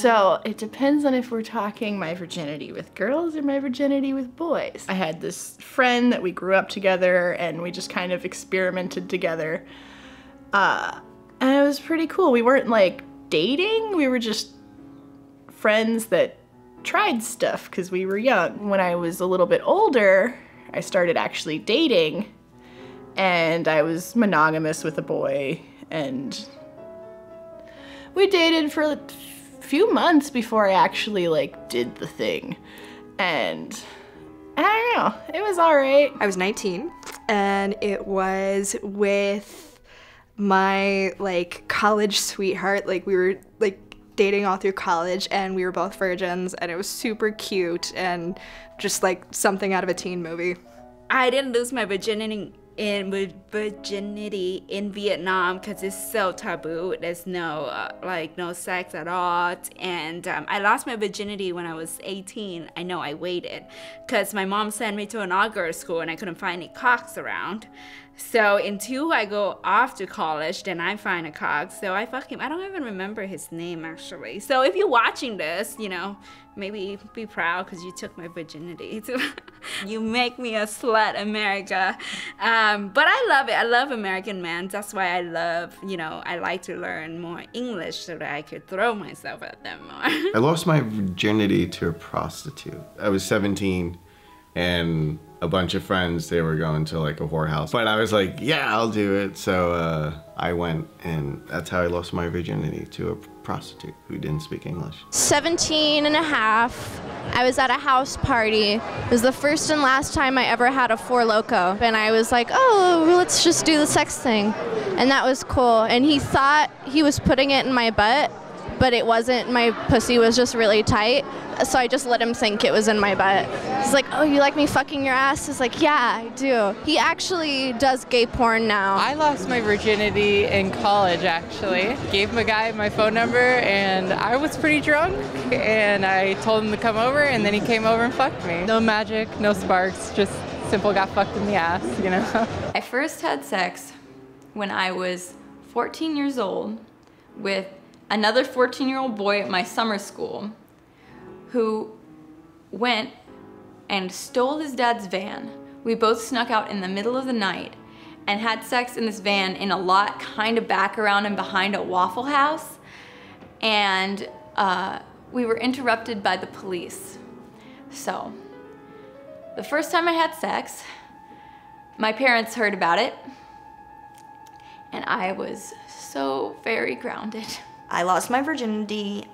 So it depends on if we're talking my virginity with girls or my virginity with boys. I had this friend that we grew up together and we just kind of experimented together. And it was pretty cool. We weren't like dating, we were just friends that tried stuff because we were young. When I was a little bit older, I started actually dating, and I was monogamous with a boy, and we dated for a few months before I actually like did the thing. And I don't know, it was all right. I was 19 and it was with my like college sweetheart. Like we were like dating all through college and we were both virgins and it was super cute and just like something out of a teen movie. I didn't lose my virginity in Vietnam because it's so taboo. There's no no sex at all, and I lost my virginity when I was 18. I know I waited because my mom sent me to an all-girls school and I couldn't find any cocks around. So until I go off to college, then I find a cock. So I fuck him. I don't even remember his name actually. So if you're watching this, you know, maybe be proud because you took my virginity. You make me a slut, America. But I love it. I love American men. That's why I love, you know, I like to learn more English so that I could throw myself at them more. I lost my virginity to a prostitute. I was 17 and a bunch of friends, they were going to like a whorehouse. But I was like, yeah, I'll do it. So I went, and that's how I lost my virginity, to a prostitute who didn't speak English. 17 and a half, I was at a house party. It was the first and last time I ever had a Four Loko. And I was like, oh, let's just do the sex thing. And that was cool. And he thought he was putting it in my butt, but it wasn't. My pussy was just really tight. So I just let him think it was in my butt. He's like, oh, you like me fucking your ass? I was like, yeah, I do. He actually does gay porn now. I lost my virginity in college, actually. Gave a guy my phone number, and I was pretty drunk, and I told him to come over, and then he came over and fucked me. No magic, no sparks, just simple got fucked in the ass, you know? I first had sex when I was 14 years old with another 14-year-old boy at my summer school who went and stole his dad's van. We both snuck out in the middle of the night and had sex in this van in a lot kind of back around and behind a Waffle House. And we were interrupted by the police. So, the first time I had sex, my parents heard about it, and I was so very grounded. I lost my virginity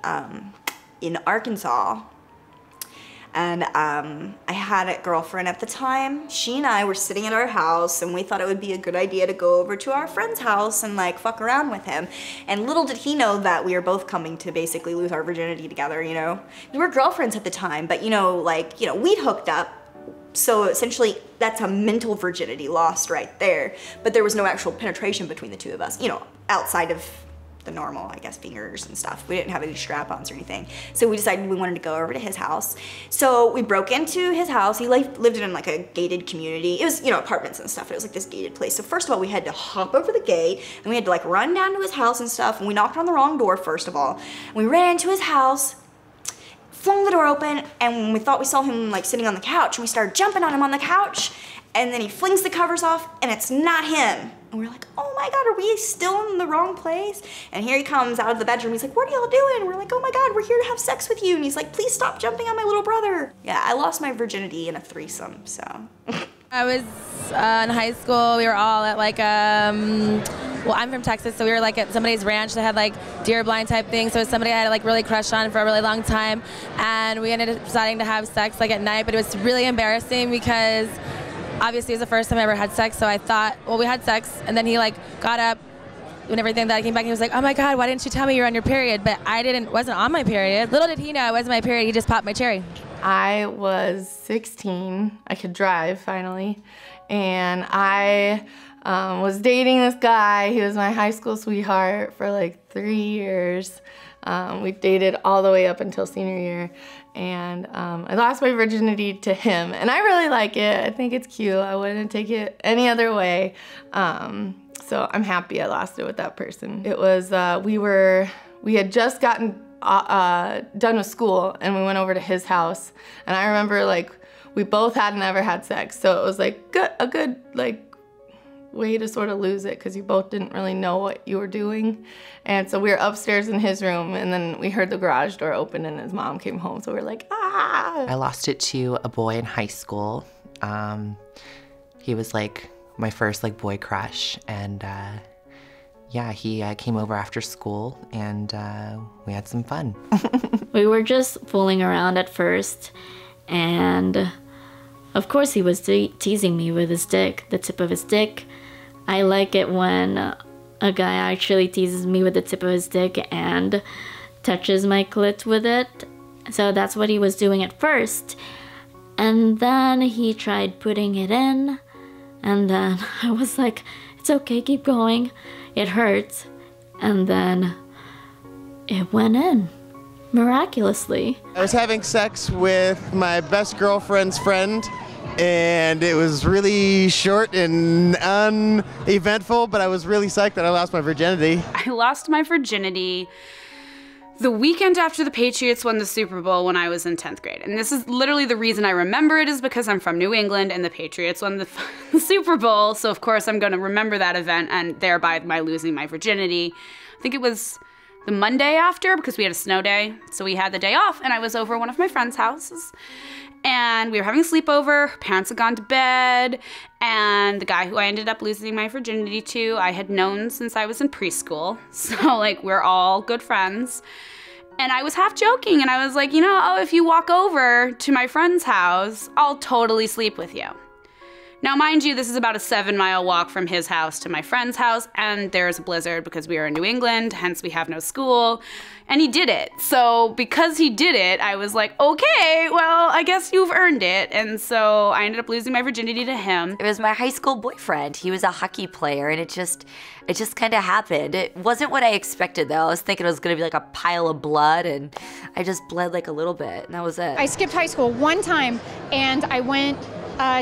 in Arkansas, and I had a girlfriend at the time. She and I were sitting at our house, and we thought it would be a good idea to go over to our friend's house and like fuck around with him. And little did he know that we were both coming to basically lose our virginity together, you know? We were girlfriends at the time, but you know, like, you know, we'd hooked up. So essentially, that's a mental virginity lost right there. But there was no actual penetration between the two of us, you know, outside of the normal, I guess, fingers and stuff. We didn't have any strap-ons or anything. So we decided we wanted to go over to his house. So we broke into his house. He lived in like a gated community. It was, you know, apartments and stuff. It was like this gated place. So first of all, we had to hop over the gate and we had to like run down to his house and stuff. And we knocked on the wrong door, first of all. And we ran into his house, flung the door open, and we thought we saw him like sitting on the couch, and we started jumping on him on the couch, and then he flings the covers off and it's not him. And we're like, oh my God, are we still in the wrong place? And here he comes out of the bedroom. He's like, what are y'all doing? And we're like, oh my God, we're here to have sex with you. And he's like, please stop jumping on my little brother. Yeah, I lost my virginity in a threesome, so. I was in high school. We were all at like, well, I'm from Texas, so we were like at somebody's ranch that had like deer blind type thing. So it was somebody I had like really crushed on for a really long time. And we ended up deciding to have sex like at night, but it was really embarrassing because obviously it was the first time I ever had sex, so I thought, well, we had sex, and then he like got up and everything that I came back and he was like, oh my God, why didn't you tell me you're on your period? But I wasn't on my period. Little did he know I wasn't my period, he just popped my cherry. I was 16, I could drive finally, and I was dating this guy. He was my high school sweetheart for like 3 years. We dated all the way up until senior year, and I lost my virginity to him, and I really like it. I think it's cute. I wouldn't take it any other way. So I'm happy I lost it with that person. It was, we had just gotten done with school and we went over to his house, and I remember like we both hadn't ever had sex, so it was like a good like way to sort of lose it because you both didn't really know what you were doing. And so we were upstairs in his room, and then we heard the garage door open and his mom came home, so we were like, ah! I lost it to a boy in high school. He was like my first like boy crush, and yeah, he came over after school and we had some fun. We were just fooling around at first, and of course he was teasing me with his dick, the tip of his dick. I like it when a guy actually teases me with the tip of his dick and touches my clit with it. So that's what he was doing at first. And then he tried putting it in, and then I was like, it's okay, keep going. It hurts. And then it went in, miraculously. I was having sex with my best girlfriend's friend, and it was really short and uneventful, but I was really psyched that I lost my virginity. I lost my virginity the weekend after the Patriots won the Super Bowl when I was in 10th grade. And this is literally the reason I remember it, is because I'm from New England and the Patriots won the Super Bowl. So of course I'm gonna remember that event and thereby my losing my virginity. I think it was the Monday after, because we had a snow day. So we had the day off and I was over one of my friend's houses. And we were having a sleepover, parents had gone to bed, and the guy who I ended up losing my virginity to, I had known since I was in preschool. So like, we're all good friends. And I was half joking, and I was like, you know, oh, if you walk over to my friend's house, I'll totally sleep with you. Now, mind you, this is about a 7-mile walk from his house to my friend's house, and there's a blizzard because we are in New England, hence we have no school, and he did it. So because he did it, I was like, okay, well, I guess you've earned it. And so I ended up losing my virginity to him. It was my high school boyfriend. He was a hockey player, and it just kind of happened. It wasn't what I expected, though. I was thinking it was gonna be like a pile of blood, and I just bled like a little bit, and that was it. I skipped high school one time, and I went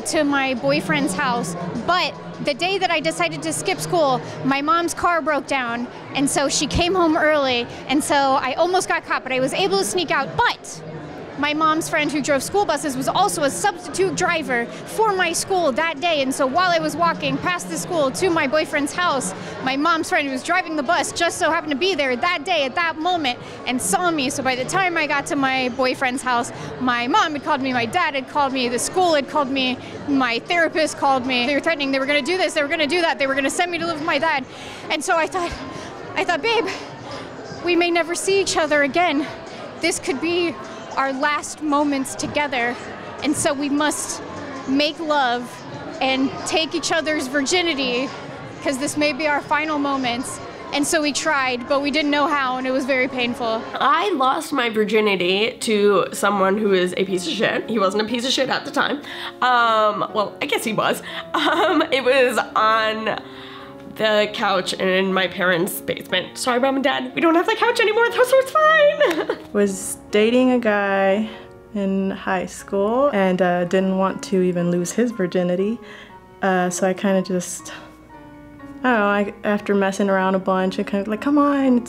to my boyfriend's house, but the day that I decided to skip school, my mom's car broke down, and so she came home early, and so I almost got caught, but I was able to sneak out. But my mom's friend who drove school buses was also a substitute driver for my school that day, and so while I was walking past the school to my boyfriend's house, my mom's friend who was driving the bus just so happened to be there that day at that moment and saw me. So by the time I got to my boyfriend's house, my mom had called me, my dad had called me, the school had called me, my therapist called me. They were threatening, they were gonna do this, they were gonna do that, they were gonna send me to live with my dad. And so I thought, babe, we may never see each other again. This could be our last moments together, and so we must make love and take each other's virginity, because this may be our final moments. And so we tried, but we didn't know how, and it was very painful. I lost my virginity to someone who is a piece of shit. He wasn't a piece of shit at the time. Well, I guess he was. It was on the couch in my parents' basement. Sorry, Mom and Dad, we don't have the couch anymore, so it's fine. Was dating a guy in high school and didn't want to even lose his virginity. So I kind of just, I don't know, after messing around a bunch, I kind of like, come on, I'm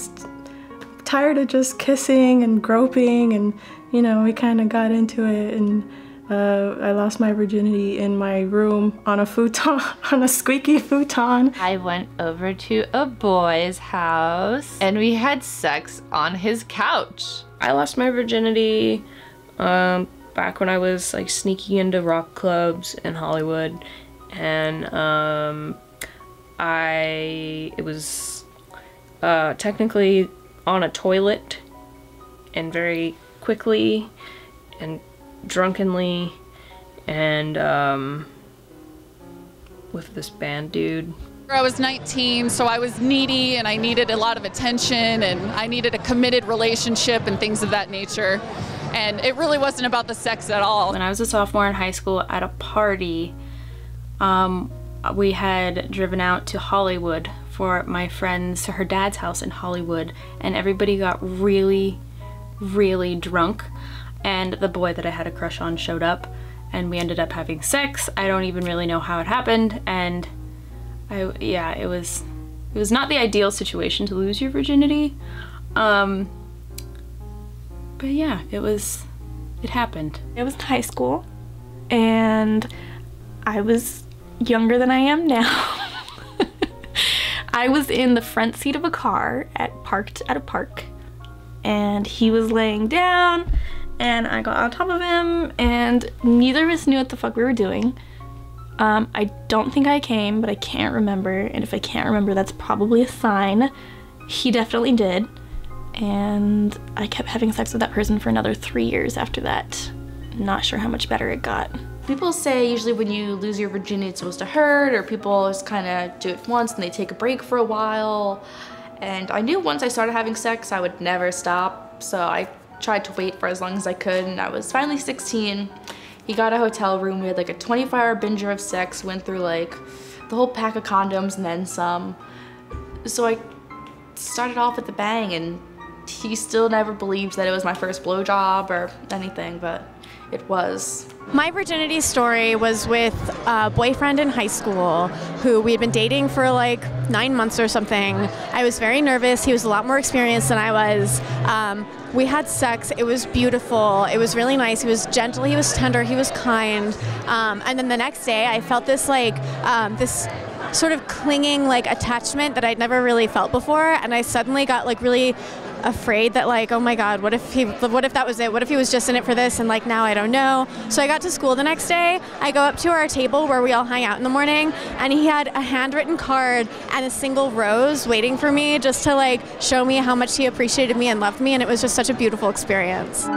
tired of just kissing and groping, and you know, we kind of got into it, and I lost my virginity in my room on a futon, on a squeaky futon. I went over to a boy's house and we had sex on his couch. I lost my virginity back when I was like sneaking into rock clubs in Hollywood, and it was technically on a toilet, and very quickly and drunkenly, and with this band dude. I was 19, so I was needy and I needed a lot of attention and I needed a committed relationship and things of that nature. And it really wasn't about the sex at all. When I was a sophomore in high school at a party, we had driven out to Hollywood for my friend's, to her dad's house in Hollywood, and everybody got really, really drunk. And the boy that I had a crush on showed up, and we ended up having sex. I don't even really know how it happened, and it was not the ideal situation to lose your virginity. But yeah, it happened. It was in high school, and I was younger than I am now. I was in the front seat of a car parked at a park, and he was laying down, and I got on top of him, and neither of us knew what the fuck we were doing. I don't think I came, but I can't remember, and if I can't remember, that's probably a sign. He definitely did, and I kept having sex with that person for another 3 years after that. Not sure how much better it got. People say usually when you lose your virginity it's supposed to hurt, or people just kind of do it once and they take a break for a while. And I knew once I started having sex I would never stop, so I tried to wait for as long as I could, and I was finally 16. He got a hotel room, we had like a 24-hour binger of sex, went through like the whole pack of condoms and then some. So I started off with a bang, and he still never believed that it was my first blowjob or anything, but it was. My virginity story was with a boyfriend in high school who we had been dating for like 9 months or something. I was very nervous. He was a lot more experienced than I was. We had sex. It was beautiful. It was really nice. He was gentle. He was tender. He was kind. And then the next day I felt this like, this sort of clinging like attachment that I'd never really felt before. And I suddenly got like really afraid that like, oh my God, what if that was it? What if he was just in it for this and like now I don't know? So I got to school the next day. I go up to our table where we all hang out in the morning, and he had a handwritten card and a single rose waiting for me just to like show me how much he appreciated me and loved me, and it was just such a beautiful experience.